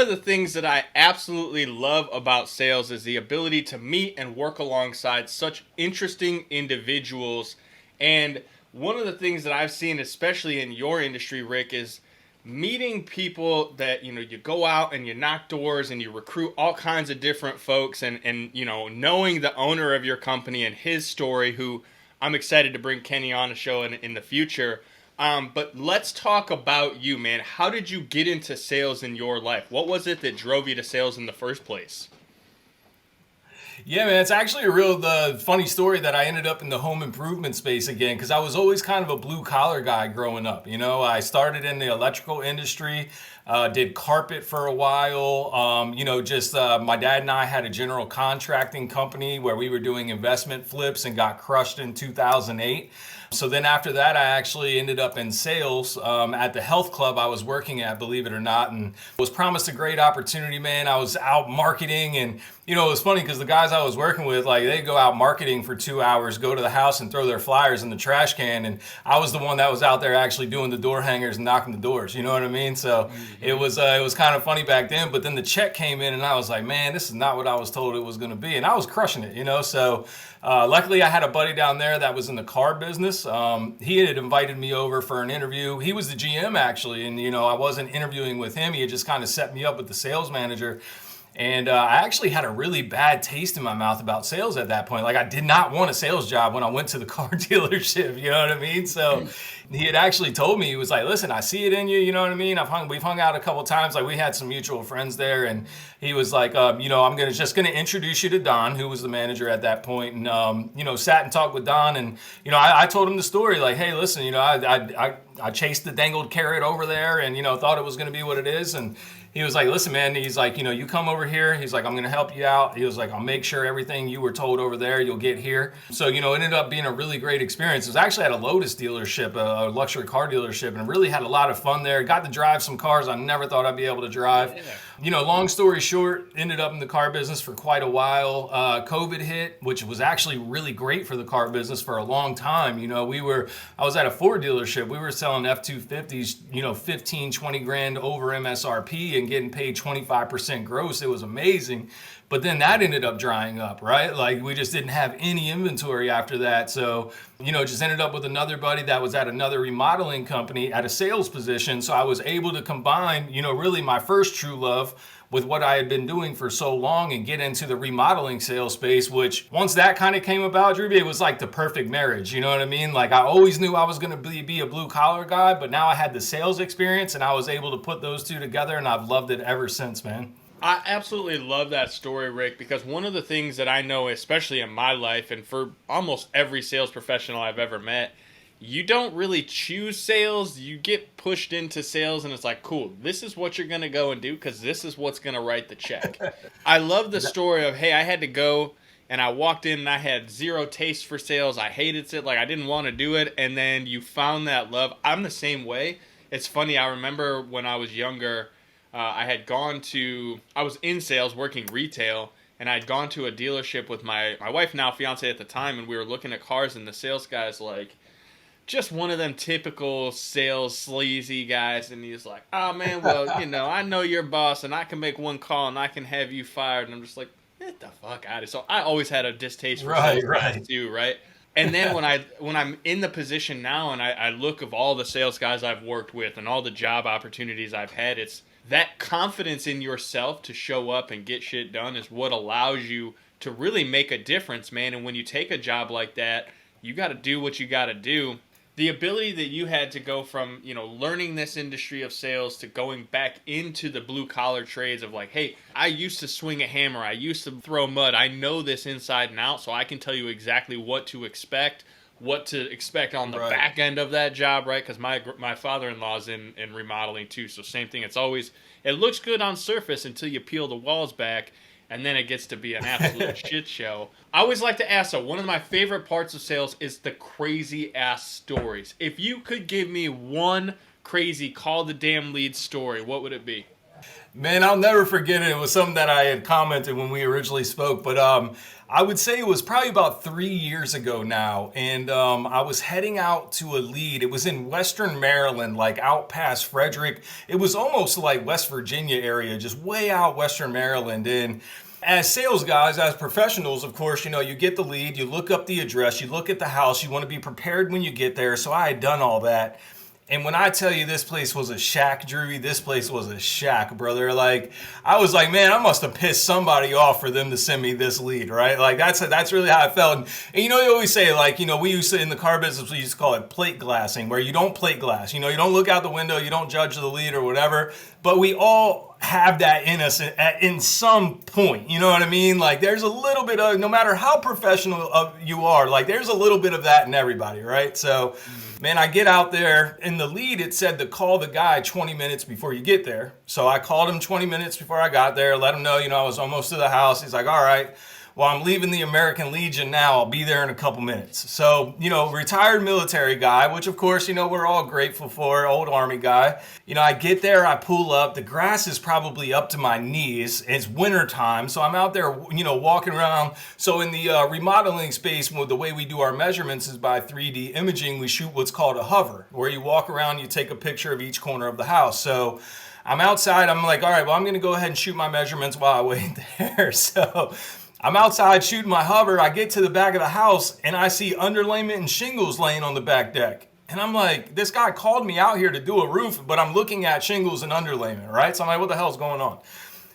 of the things that I absolutely love about sales is the ability to meet and work alongside such interesting individuals. And one of the things that I've seen, especially in your industry, Rick, is meeting people that, you go out and you knock doors and you recruit all kinds of different folks, and knowing the owner of your company and his story, who I'm excited to bring Kenny on a show in the future. But let's talk about you, man. How did you get into sales in your life? What was it that drove you to sales in the first place? Yeah, man, it's actually a real funny story that I ended up in the home improvement space again because I was always kind of a blue collar guy growing up. I started in the electrical industry, did carpet for a while. My dad and I had a general contracting company where we were doing investment flips and got crushed in 2008. So then after that, I actually ended up in sales at the health club I was working at, believe it or not, and was promised a great opportunity, man. I was out marketing, and it was funny because the guys I was working with, like, they go out marketing for 2 hours, go to the house and throw their flyers in the trash can, and I was the one that was out there actually doing the door hangers and knocking the doors. You know what I mean? So it was kind of funny back then. But then the check came in, and I was like, man, this is not what I was told it was going to be, and I was crushing it. So. Luckily, I had a buddy down there that was in the car business. He had invited me over for an interview. He was the GM, actually, and, I wasn't interviewing with him. He had just kind of set me up with the sales manager. And I actually had a really bad taste in my mouth about sales at that point. Like, I did not want a sales job when I went to the car dealership, you know what I mean? So he had actually told me, he was like, listen, I see it in you, you know what I mean? We've hung out a couple times. Like, we had some mutual friends there, and he was like, I'm just gonna introduce you to Don, who was the manager at that point. And sat and talked with Don, and I told him the story, like, hey, listen, I chased the dangled carrot over there, and thought it was gonna be what it is. And he was like, listen, man, he's like, you come over here. He's like, I'm going to help you out. He was like, I'll make sure everything you were told over there, you'll get here. So, it ended up being a really great experience. It was actually at a Lotus dealership, a luxury car dealership, and really had a lot of fun there. Got to drive some cars I never thought I'd be able to drive. Yeah. Long story short, ended up in the car business for quite a while. COVID hit, which was actually really great for the car business for a long time. I was at a Ford dealership. We were selling F-250s, 15, 20 grand over MSRP and getting paid 25% gross. It was amazing. But then that ended up drying up, right? Like, we just didn't have any inventory after that. So, just ended up with another buddy that was at another remodeling company at a sales position. So I was able to combine, really my first true love with what I had been doing for so long and get into the remodeling sales space, which once that kind of came about, Drew, it was like the perfect marriage. You know what I mean? Like, I always knew I was going to be a blue collar guy, but now I had the sales experience and I was able to put those two together, and I've loved it ever since, man. I absolutely love that story, Rick, because one of the things that I know, especially in my life and for almost every sales professional I've ever met, you don't really choose sales. You get pushed into sales, and it's like, cool, this is what you're going to go and do because this is what's going to write the check. I love the story of, hey, I had to go, and I walked in, and I had zero taste for sales. I hated it. Like, I didn't want to do it, and then you found that love. I'm the same way. It's funny. I remember when I was younger, I was in sales working retail, and I'd gone to a dealership with my wife, now fiance at the time, and we were looking at cars, and the sales guy's like, just one of them typical sales sleazy guys, and he's like, oh man, well, I know your boss, and I can make one call, and I can have you fired, and I'm just like, get the fuck out of here. So I always had a distaste for sales guys too, right? And then when I'm in the position now, and I look of all the sales guys I've worked with and all the job opportunities I've had, it's that confidence in yourself to show up and get shit done is what allows you to really make a difference, man. And when you take a job like that, you got to do what you got to do. The ability that you had to go from, learning this industry of sales to going back into the blue collar trades of like, hey, I used to swing a hammer. I used to throw mud. I know this inside and out, so I can tell you exactly what to expect on the back end of that job, right? Because my father-in-law's in remodeling too, so same thing. It looks good on surface until you peel the walls back, and then it gets to be an absolute shit show. I always like to ask, though, one of my favorite parts of sales is the crazy-ass stories. If you could give me one crazy call the damn lead story, what would it be? Man, I'll never forget it. It was something that I had commented when we originally spoke, but I would say it was probably about 3 years ago now, and I was heading out to a lead. It was in Western Maryland, like out past Frederick. It was almost like West Virginia area, just way out Western Maryland. And as sales guys, as professionals, of course, you get the lead, you look up the address, you look at the house, you want to be prepared when you get there. So I had done all that. And when I tell you this place was a shack, Drew, this place was a shack, brother. Like, I was like, man, I must have pissed somebody off for them to send me this lead, right? Like, that's really how I felt. And they always say, like, we used to, in the car business, we used to call it plate glassing, where you don't plate glass. You don't look out the window, you don't judge the lead or whatever. But we all have that in us in some point. You know what I mean? Like, there's a little bit of, no matter how professional you are, like, there's a little bit of that in everybody, right? So, man, I get out there. In the lead, it said to call the guy 20 minutes before you get there. So I called him 20 minutes before I got there, let him know, I was almost to the house. He's like, all right, well, I'm leaving the American Legion now. I'll be there in a couple minutes. So, retired military guy, which of course, we're all grateful for, old Army guy. I get there, I pull up. The grass is probably up to my knees. It's winter time. So I'm out there, walking around. So in the remodeling space, the way we do our measurements is by 3D imaging. We shoot what's called a hover, where you walk around, you take a picture of each corner of the house. So I'm outside. I'm like, all right, well, I'm going to go ahead and shoot my measurements while I wait there. So I'm outside shooting my hover. I get to the back of the house and I see underlayment and shingles laying on the back deck. And I'm like, this guy called me out here to do a roof, but I'm looking at shingles and underlayment, right? So I'm like, what the hell's going on?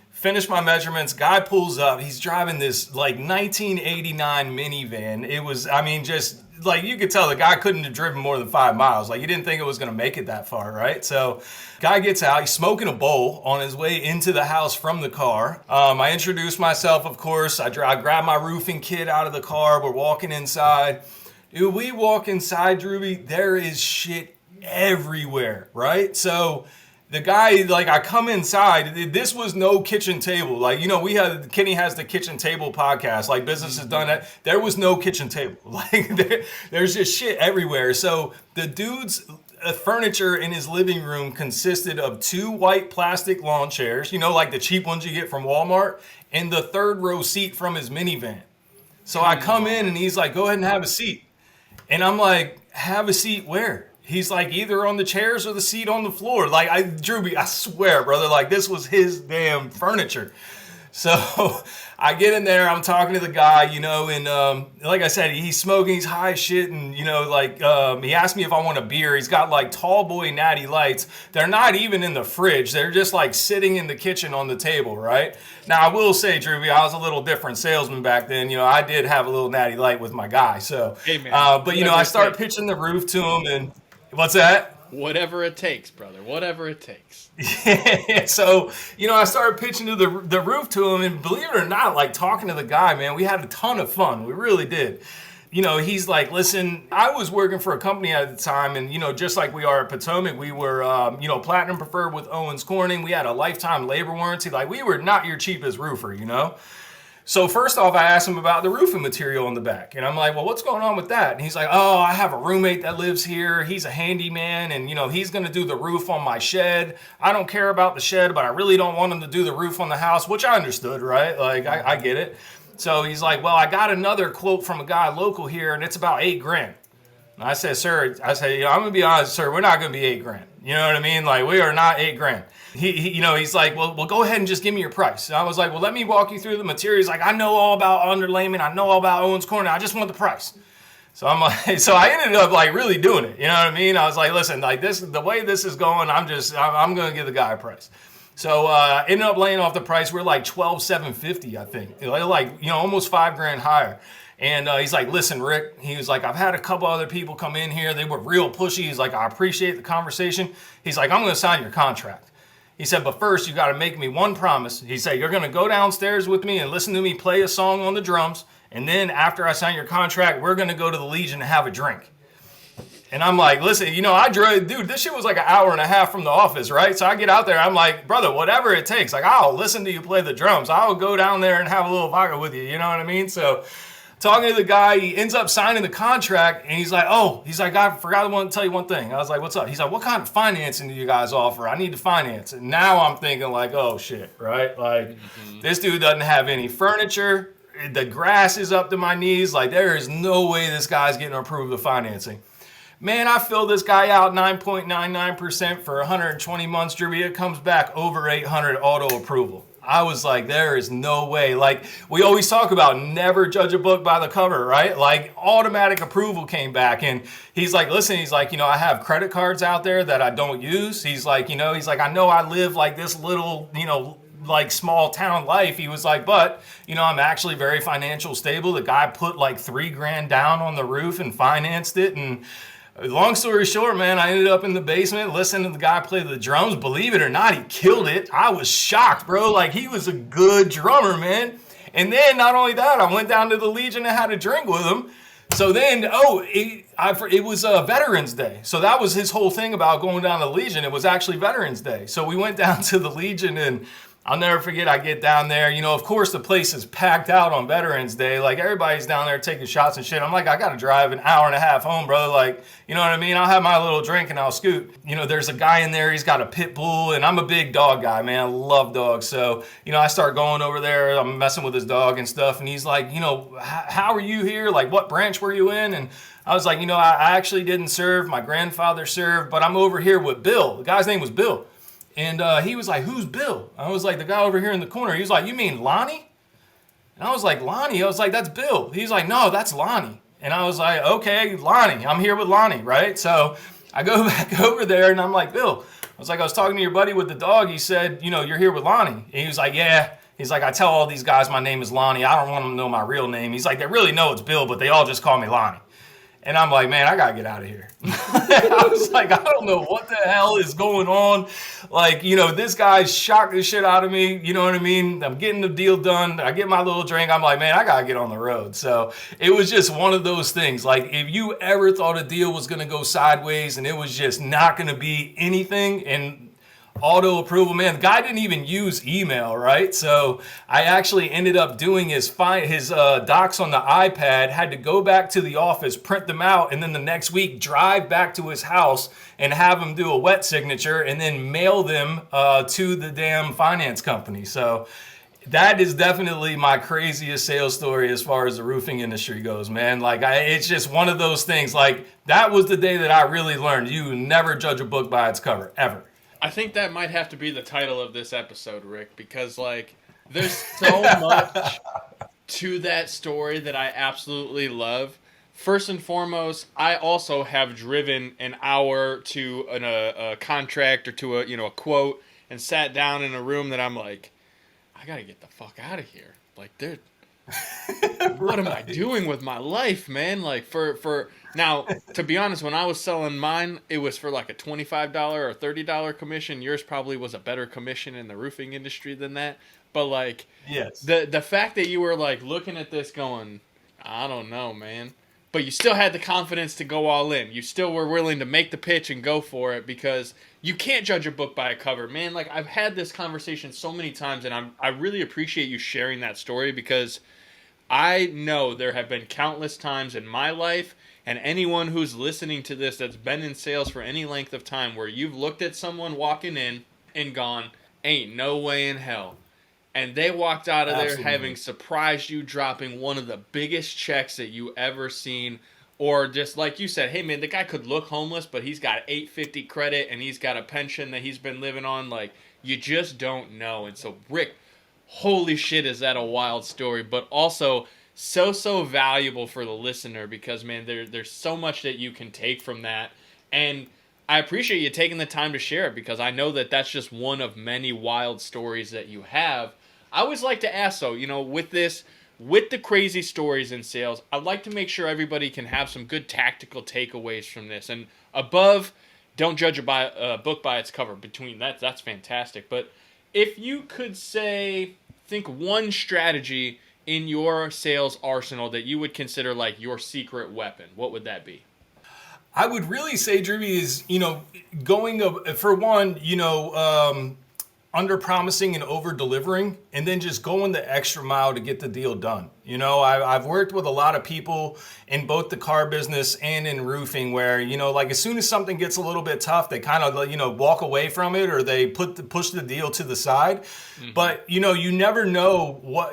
Finish my measurements. Guy pulls up. He's driving this like 1989 minivan. It was, just like you could tell the guy couldn't have driven more than 5 miles. Like, you didn't think it was going to make it that far, right? So guy gets out. He's smoking a bowl on his way into the house from the car. I introduce myself, of course. I grab my roofing kit out of the car. We're walking inside. Dude, we walk inside, Drewby. There is shit everywhere, right? So the guy, like, I come inside. This was no kitchen table. Like, Kenny has the kitchen table podcast. Like, business has done that. There was no kitchen table. Like, there's just shit everywhere. So the dude's furniture in his living room consisted of 2 white plastic lawn chairs, like the cheap ones you get from Walmart, and the 3rd row seat from his minivan. So I come in and he's like, go ahead and have a seat. And I'm like, have a seat where? He's like, either on the chairs or the seat on the floor. Like, Drewby, I swear, brother, like, this was his damn furniture. So I get in there, I'm talking to the guy, and like I said, he's smoking, he's high as shit, and, he asked me if I want a beer. He's got, like, tall boy natty lights. They're not even in the fridge. They're just, like, sitting in the kitchen on the table, right? Now, I will say, Drewby, I was a little different salesman back then. I did have a little natty light with my guy. So, hey, man, but, I start pitching the roof to him, and what's that? Whatever it takes, brother. Whatever it takes. Yeah, so, I started pitching to the roof to him, and believe it or not, like, talking to the guy, man, we had a ton of fun. We really did. He's like, listen, I was working for a company at the time, and, just like we are at Potomac, we were, platinum preferred with Owens Corning. We had a lifetime labor warranty. Like, we were not your cheapest roofer, So first off, I asked him about the roofing material on the back. And I'm like, well, what's going on with that? And he's like, oh, I have a roommate that lives here. He's a handyman, and, he's going to do the roof on my shed. I don't care about the shed, but I really don't want him to do the roof on the house, which I understood, right? Like, I get it. So he's like, well, I got another quote from a guy local here, and it's about $8,000. And I said, sir, I'm going to be honest, sir, we're not going to be $8,000. You know what I mean? Like, we are not $8,000. He's like, well, go ahead and just give me your price. And I was like, well, let me walk you through the material. He's like, I know all about underlayment. I know all about Owens Corning. I just want the price. So I'm like, so I ended up like really doing it. You know what I mean? I was like, listen, like this, the way this is going, I'm going to give the guy a price. So ended up laying off the price. We're like $12,750, I think. Like, almost $5,000 higher. And he's like, listen, Rick, he was like, I've had a couple other people come in here. They were real pushy. He's like, I appreciate the conversation. He's like, I'm going to sign your contract. He said, but first, you got to make me one promise. He said, you're going to go downstairs with me and listen to me play a song on the drums. And then after I sign your contract, we're going to go to the Legion and have a drink. And I'm like, listen, I drove, dude, this shit was like an hour and a half from the office, right? So I get out there. I'm like, brother, whatever it takes. Like, I'll listen to you play the drums. I'll go down there and have a little vodka with you. You know what I mean? So talking to the guy. He ends up signing the contract, and he's like, I forgot to tell you one thing. I was like, what's up? He's like, what kind of financing do you guys offer? I need to finance. And now I'm thinking like, oh shit, right? Like, this dude doesn't have any furniture. The grass is up to my knees. Like, there is no way this guy's getting approved of financing. Man, I filled this guy out 9.99% for 120 months. Drew, it comes back over 800 auto approval. I was like, there is no way. Like, we always talk about never judge a book by the cover, right? Like, automatic approval came back, and he's like, listen, he's like, I have credit cards out there that I don't use. He's like, I know I live like this little, like small town life. He was like, but I'm actually very financial stable. The guy put like $3,000 down on the roof and financed it. And long story short, man, I ended up in the basement listening to the guy play the drums. Believe it or not, he killed it. I was shocked, bro. Like, he was a good drummer, man. And then not only that, I went down to the Legion and had a drink with him. So then, it was Veterans Day. So that was his whole thing about going down to the Legion. It was actually Veterans Day. So we went down to the Legion, and I'll never forget, I get down there. Of course, the place is packed out on Veterans Day. Like, everybody's down there taking shots and shit. I'm like, I got to drive an hour and a half home, brother. Like, you know what I mean? I'll have my little drink and I'll scoot. There's a guy in there. He's got a pit bull, and I'm a big dog guy, man. I love dogs. So, I start going over there. I'm messing with his dog and stuff. And he's like, how are you here? Like, what branch were you in? And I was like, I actually didn't serve. My grandfather served, but I'm over here with Bill. The guy's name was Bill. And he was like, who's Bill? I was like, the guy over here in the corner. He was like, you mean Lonnie? And I was like, Lonnie? I was like, that's Bill. He's like, no, that's Lonnie. And I was like, okay, Lonnie. I'm here with Lonnie, right? So I go back over there, and I'm like, Bill. I was like, I was talking to your buddy with the dog. He said, you're here with Lonnie. And he was like, yeah. He's like, I tell all these guys my name is Lonnie. I don't want them to know my real name. He's like, they really know it's Bill, but they all just call me Lonnie. And I'm like, man, I got to get out of here. I was like, I don't know what the hell is going on. Like, this guy's shocked the shit out of me. You know what I mean? I'm getting the deal done. I get my little drink. I'm like, man, I got to get on the road. So it was just one of those things. Like, if you ever thought a deal was going to go sideways and it was just not going to be anything, and auto approval, man, the guy didn't even use email, right? So I actually ended up doing his docs on the iPad, had to go back to the office, print them out, and then the next week drive back to his house and have him do a wet signature and then mail them to the damn finance company. So that is definitely my craziest sales story as far as the roofing industry goes, man. Like, it's just one of those things. Like, that was the day that I really learned you never judge a book by its cover, ever. I think that might have to be the title of this episode, Rick, because, like, there's so much to that story that I absolutely love. First and foremost, I also have driven an hour to a contract or to a quote and sat down in a room that I'm like, I gotta get the fuck out of here. Like, what am I doing with my life, man? Like, for now, to be honest, when I was selling mine, it was for like a $25 or $30 commission. Yours probably was a better commission in the roofing industry than that. But, like, yes, the fact that you were like looking at this going, I don't know, man. But you still had the confidence to go all in. You still were willing to make the pitch and go for it, because you can't judge a book by a cover, man. Like, I've had this conversation so many times, and I really appreciate you sharing that story, because I know there have been countless times in my life, and anyone who's listening to this that's been in sales for any length of time, where you've looked at someone walking in and gone, ain't no way in hell. And they walked out of there having surprised you, dropping one of the biggest checks that you ever seen. Or just like you said, hey man, the guy could look homeless, but he's got $850 credit and he's got a pension that he's been living on. Like, you just don't know. And so, Rick, holy shit, is that a wild story, but also so valuable for the listener, because man, there's so much that you can take from that. And I appreciate you taking the time to share it, because I know that that's just one of many wild stories that you have. I always like to ask, though, with the crazy stories in sales, I'd like to make sure everybody can have some good tactical takeaways from this. And above, don't judge a book by its cover. Between that's fantastic. But if you could think one strategy in your sales arsenal that you would consider like your secret weapon, what would that be? I would really say, Drew, is, going for one, under promising and over delivering, and then just going the extra mile to get the deal done. You know, I've worked with a lot of people in both the car business and in roofing where, you know, like as soon as something gets a little bit tough, they kind of, you know, walk away from it or they push the deal to the side. But, you know, you never know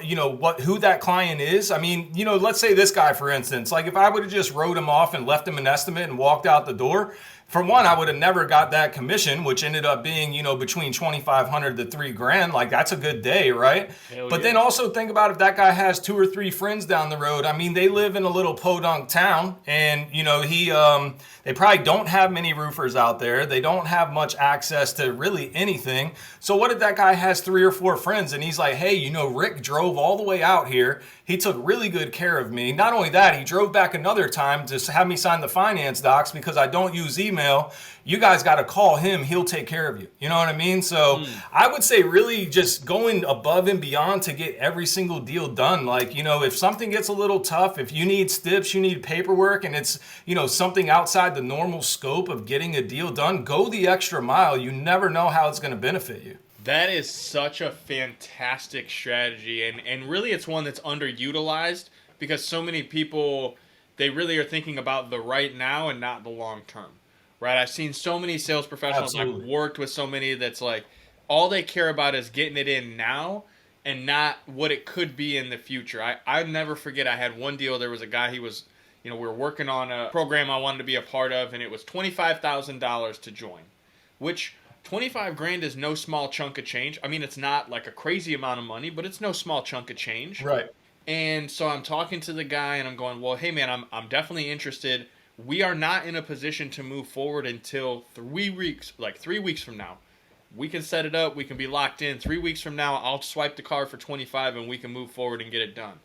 who that client is. I mean, you know, let's say this guy, for instance, like if I would have just wrote him off and left him an estimate and walked out the door, for one, I would have never got that commission, which ended up being, you know, between 2,500 to $3,000. Like that's a good day, right? Hell But yeah. then also think about if that guy has 2 or 3 friends down the road. I mean, they live in a little podunk town, and you know they probably don't have many roofers out there. They don't have much access to really anything. So what if that guy has 3 or 4 friends, and he's like, hey, you know, Rick drove all the way out here. He took really good care of me. Not only that, he drove back another time to have me sign the finance docs because I don't use email. You guys got to call him. He'll take care of you. You know what I mean? So I would say really just going above and beyond to get every single deal done. Like, you know, if something gets a little tough, if you need steps, you need paperwork, and it's, you know, something outside the normal scope of getting a deal done, go the extra mile. You never know how it's going to benefit you. That is such a fantastic strategy, and really it's one that's underutilized because so many people, they really are thinking about the right now and not the long term, right? I've seen so many sales professionals, Absolutely. I've worked with so many that's like, all they care about is getting it in now and not what it could be in the future. I never forget, I had one deal, there was a guy, he was, you know, we were working on a program I wanted to be a part of, and it was $25,000 to join, which 25 grand is no small chunk of change. I mean, it's not like a crazy amount of money, but it's no small chunk of change. Right. And so I'm talking to the guy and I'm going, well, hey man, I'm definitely interested. We are not in a position to move forward until 3 weeks, like 3 weeks from now. We can set it up. We can be locked in. 3 weeks from now, I'll swipe the card for 25 and we can move forward and get it done.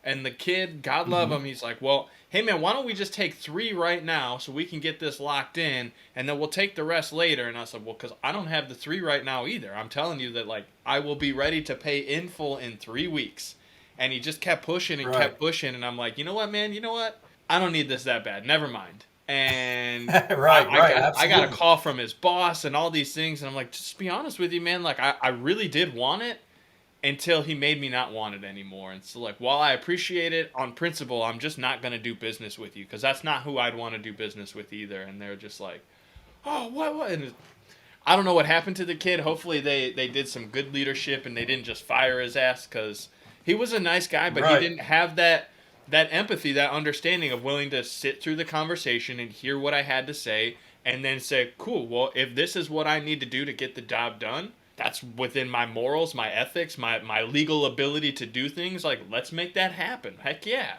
And the kid, God love him, he's like, well, hey man, why don't we just take 3 right now so we can get this locked in, and then we'll take the rest later. And I said, well, because I don't have the 3 right now either. I'm telling you that, like, I will be ready to pay in full in 3 weeks. And he just kept pushing and kept pushing, and I'm like, you know what, man, you know what? I don't need this that bad. Never mind. And I got a call from his boss and all these things, and I'm like, just be honest with you, man. Like, I really did want it, until he made me not want it anymore. And so, like, while I appreciate it on principle, I'm just not going to do business with you because that's not who I'd want to do business with either. And they're just like, oh, what? And I don't know what happened to the kid. Hopefully they did some good leadership and they didn't just fire his ass because he was a nice guy, but he didn't have that empathy, that understanding of willing to sit through the conversation and hear what I had to say and then say, cool, well, if this is what I need to do to get the job done, that's within my morals, my ethics, my legal ability to do things. Like, let's make that happen. Heck yeah.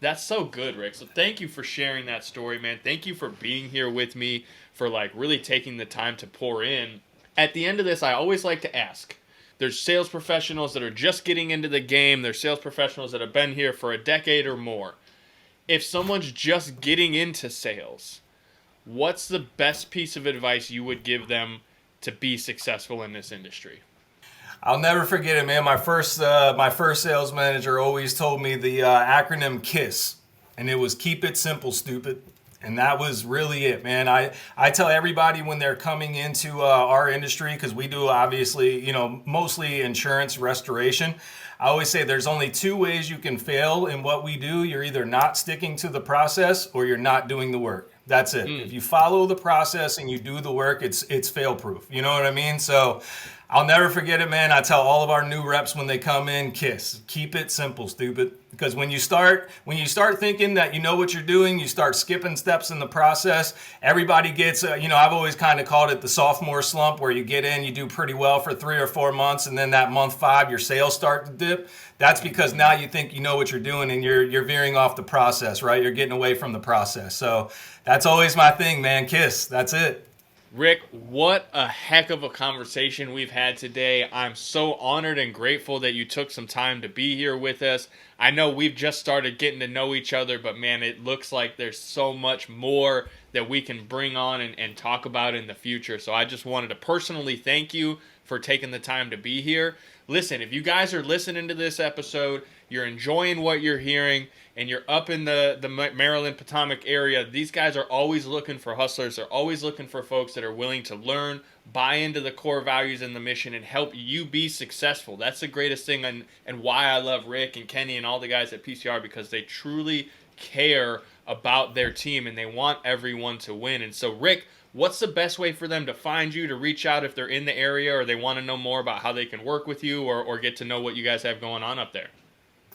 That's so good, Rick. So thank you for sharing that story, man. Thank you for being here with me, for like really taking the time to pour in. At the end of this, I always like to ask. There's sales professionals that are just getting into the game. There's sales professionals that have been here for a decade or more. If someone's just getting into sales, what's the best piece of advice you would give them to be successful in this industry? I'll never forget it, man. My first sales manager always told me the acronym KISS, and it was keep it simple, stupid. And that was really it, man. I tell everybody when they're coming into our industry, because we do obviously, you know, mostly insurance restoration. I always say there's only 2 ways you can fail in what we do. You're either not sticking to the process or you're not doing the work. That's it. If you follow the process and you do the work, it's fail proof. You know what I mean? So I'll never forget it, man. I tell all of our new reps when they come in, KISS. Keep it simple, stupid. Because when you start thinking that you know what you're doing, you start skipping steps in the process. Everybody gets, I've always kind of called it the sophomore slump, where you get in, you do pretty well for 3 or 4 months, and then that month 5, your sales start to dip. That's because now you think you know what you're doing, and you're veering off the process, right? You're getting away from the process. So that's always my thing, man. KISS. That's it. Rick, what a heck of a conversation we've had today. I'm so honored and grateful that you took some time to be here with us. I know we've just started getting to know each other, but man, it looks like there's so much more that we can bring on and talk about in the future. So I just wanted to personally thank you for taking the time to be here. Listen, if you guys are listening to this episode, you're enjoying what you're hearing, and you're up in the Maryland, Potomac area, these guys are always looking for hustlers. They're always looking for folks that are willing to learn, buy into the core values and the mission and help you be successful. That's the greatest thing, and why I love Rick and Kenny and all the guys at PCR, because they truly care about their team and they want everyone to win. And so, Rick, what's the best way for them to find you, to reach out if they're in the area or they want to know more about how they can work with you, or get to know what you guys have going on up there?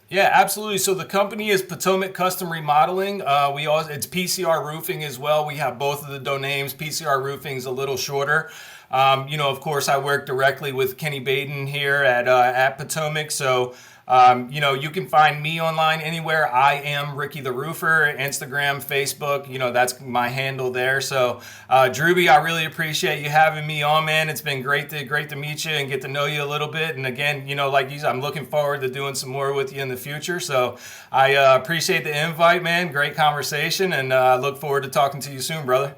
Yeah, absolutely. So the company is Potomac Custom Remodeling. It's PCR Roofing as well. We have both of the domains. PCR Roofing is a little shorter. Of course, I work directly with Kenny Baden here at Potomac. So, you can find me online anywhere. I am Ricky the Roofer, Instagram, Facebook. That's my handle there. So, Drewby, I really appreciate you having me on, man. It's been great to meet you and get to know you a little bit. And again, like you said, I'm looking forward to doing some more with you in the future. So, I appreciate the invite, man. Great conversation, and look forward to talking to you soon, brother.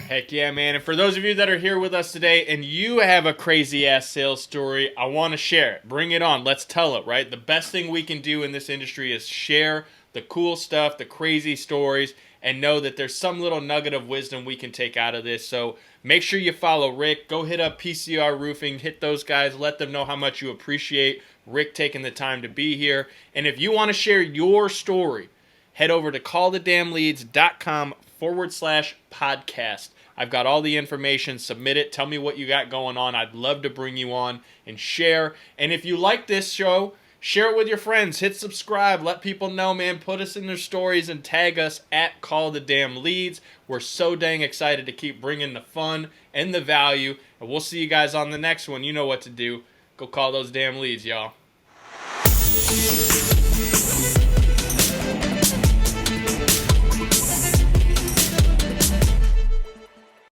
Heck yeah, man. And for those of you that are here with us today and you have a crazy ass sales story, I want to share it. Bring it on. Let's tell it, right? The best thing we can do in this industry is share the cool stuff, the crazy stories, and know that there's some little nugget of wisdom we can take out of this. So make sure you follow Rick. Go hit up PCR Roofing. Hit those guys. Let them know how much you appreciate Rick taking the time to be here. And if you want to share your story, head over to callthedamnleads.com/podcast. I've got all the information. Submit it. Tell me what you got going on. I'd love to bring you on and share. And if you like this show, share it with your friends. Hit subscribe. Let people know, man. Put us in their stories and tag us at Call the Damn Leads. We're so dang excited to keep bringing the fun and the value. And we'll see you guys on the next one. You know what to do. Go call those damn leads, y'all.